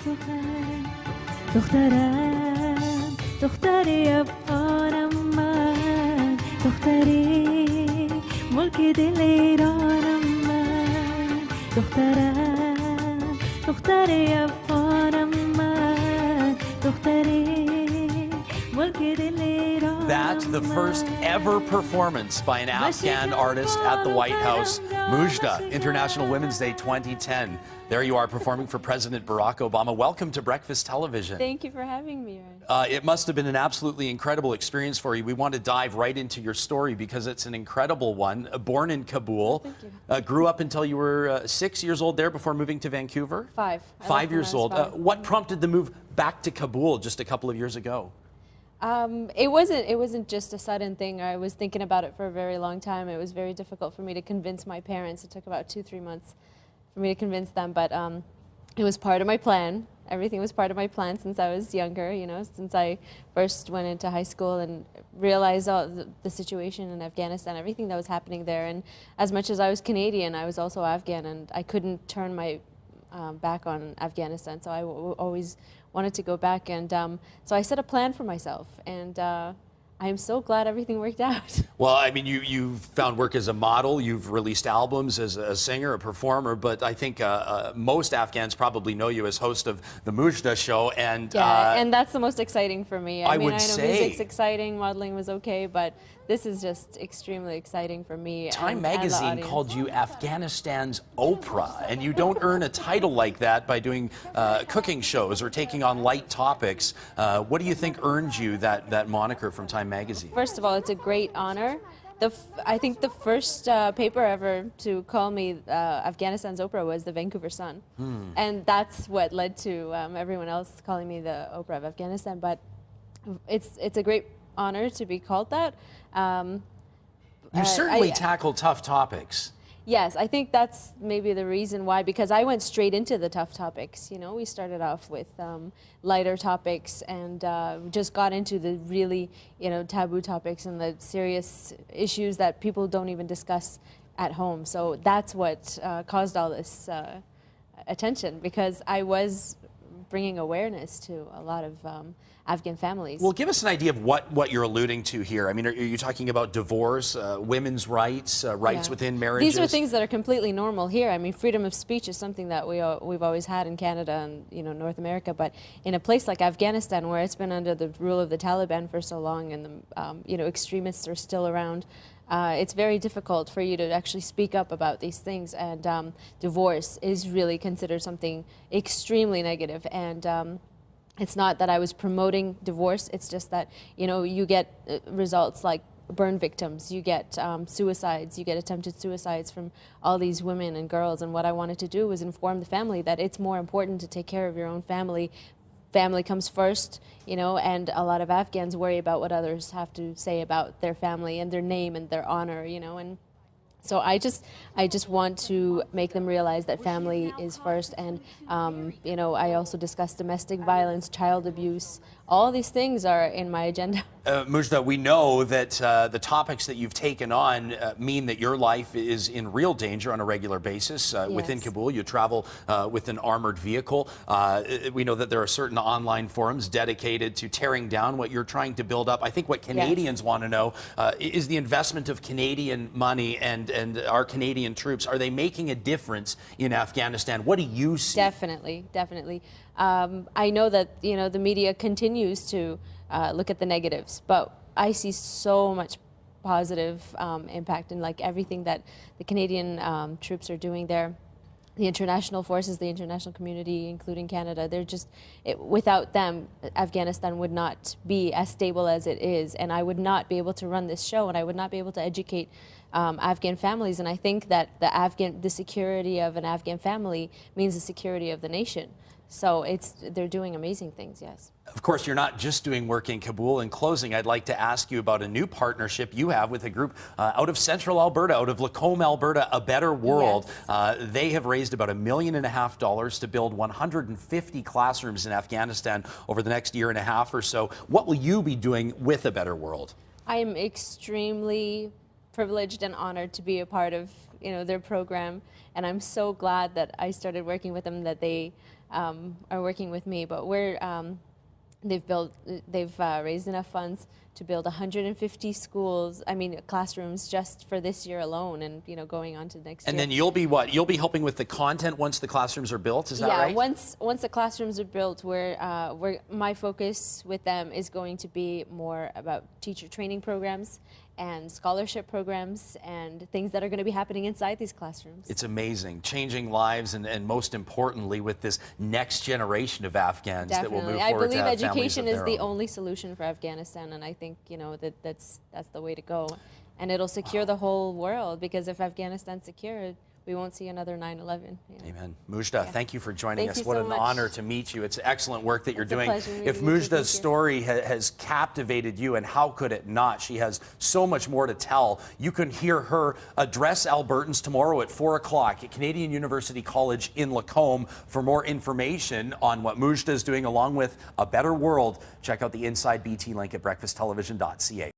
دخترم دخترم دختری افغانم من دختری ملک دل ایرانم من دخترم دختری افغانم من دختری ملک دل ایرانم. That's the first ever performance by an Afghan artist at the White House. Mozhdah, International Women's Day 2010. There you are performing for President Barack Obama. Welcome to Breakfast Television. Thank you for having me, Ryan. It must have been an absolutely incredible experience for you. We want to dive right into your story because it's an incredible one. Born in Kabul, Thank you. Grew up until you were 6 years old there before moving to Vancouver? 5. 5 years old. What prompted the move back to Kabul just a couple of years ago? It wasn't just a sudden thing. I was thinking about it for a very long time. It was very difficult for me to convince my parents. It took about 2-3 months for me to convince them, but it was part of my plan. Everything was part of my plan since I was younger, you know, since I first went into high school and realized all the situation in Afghanistan, everything that was happening there. And as much as I was Canadian, I was also Afghan, and I couldn't turn my back on Afghanistan, so I always wanted to go back, and so I set a plan for myself, and I'm so glad everything worked out. Well, I mean, you found work as a model, you've released albums as a singer, a performer, but I think most Afghans probably know you as host of the Mozhdah show, and and that's the most exciting for me. I mean, I know say music's exciting, modeling was okay, but this is just extremely exciting for me. Time magazine called you Afghanistan's Oprah, and you don't earn a title like that by doing cooking shows or taking on light topics. What do you think earned you that moniker from Time magazine? First of all, it's a great honor. I think the first paper ever to call me Afghanistan's Oprah was the Vancouver Sun. And that's what led to everyone else calling me the Oprah of Afghanistan. But it's a great honor to be called that. You certainly tackle tough topics. Yes, I think that's maybe the reason why, because I went straight into the tough topics. You know, we started off with lighter topics and just got into the really, you know, taboo topics and the serious issues that people don't even discuss at home. So that's what caused all this attention, because I was bringing awareness to a lot of Afghan families. Well, give us an idea of what you're alluding to here. I mean, are you talking about divorce, women's rights, rights within marriages? These are things that are completely normal here. I mean, freedom of speech is something that we've always had in Canada and, you know, North America, but in a place like Afghanistan, where it's been under the rule of the Taliban for so long, and the you know, extremists are still around, it's very difficult for you to actually speak up about these things, and divorce is really considered something extremely negative. And it's not that I was promoting divorce, it's just that, you know, you get results like burn victims, you get suicides, you get attempted suicides from all these women and girls. And what I wanted to do was inform the family that it's more important to take care of your own family. Family comes first, you know, and a lot of Afghans worry about what others have to say about their family and their name and their honor, you know. And so I just want to make them realize that family is first. And you know, I also discuss domestic violence, child abuse. All these things are in my agenda. Mozhdah, we know that the topics that you've taken on mean that your life is in real danger on a regular basis. Within Kabul, you travel with an armored vehicle. We know that there are certain online forums dedicated to tearing down what you're trying to build up. I think what Canadians want to know is the investment of Canadian money and our Canadian troops. Are they making a difference in Afghanistan? What do you see? Definitely, definitely. I know that, you know, the media continues to look at the negatives, but I see so much positive impact in like everything that the Canadian troops are doing there. The international forces, the international community, including Canada, they're just, without them, Afghanistan would not be as stable as it is, and I would not be able to run this show, and I would not be able to educate Afghan families. And I think that the security of an Afghan family means the security of the nation. So they're doing amazing things, yes. Of course, you're not just doing work in Kabul. In closing, I'd like to ask you about a new partnership you have with a group out of central Alberta, out of Lacombe, Alberta, A Better World. Yes. They have raised about $1.5 million to build 150 classrooms in Afghanistan over the next year and a half or so. What will you be doing with A Better World? I am extremely privileged and honored to be a part of, you know, their program, and I'm so glad that I started working with them, that they are working with me. But they've raised enough funds to build 150 schools, classrooms just for this year alone, and going on to next year. And then you'll be what? You'll be helping with the content once the classrooms are built, is that right? Yeah, once the classrooms are built, my focus with them is going to be more about teacher training programs and scholarship programs and things that are going to be happening inside these classrooms. It's amazing, changing lives, and most importantly with this next generation of Afghans that will move forward. I believe to have education is the own. only solution for Afghanistan, and I think that's the way to go. And it'll secure the whole world, because if Afghanistan's secure, we won't see another 9/11. Amen. Mozhdah, thank you for joining us. You what so an much. honor to meet you. It's excellent work that you're It's a doing. pleasure If meeting you. Mojdah's story has captivated you, and how could it not? She has so much more to tell. You can hear her address Albertans tomorrow at 4 o'clock at Canadian University College in Lacombe. For more information on what Mozhdah is doing along with A Better World, check out the Inside BT link at breakfasttelevision.ca.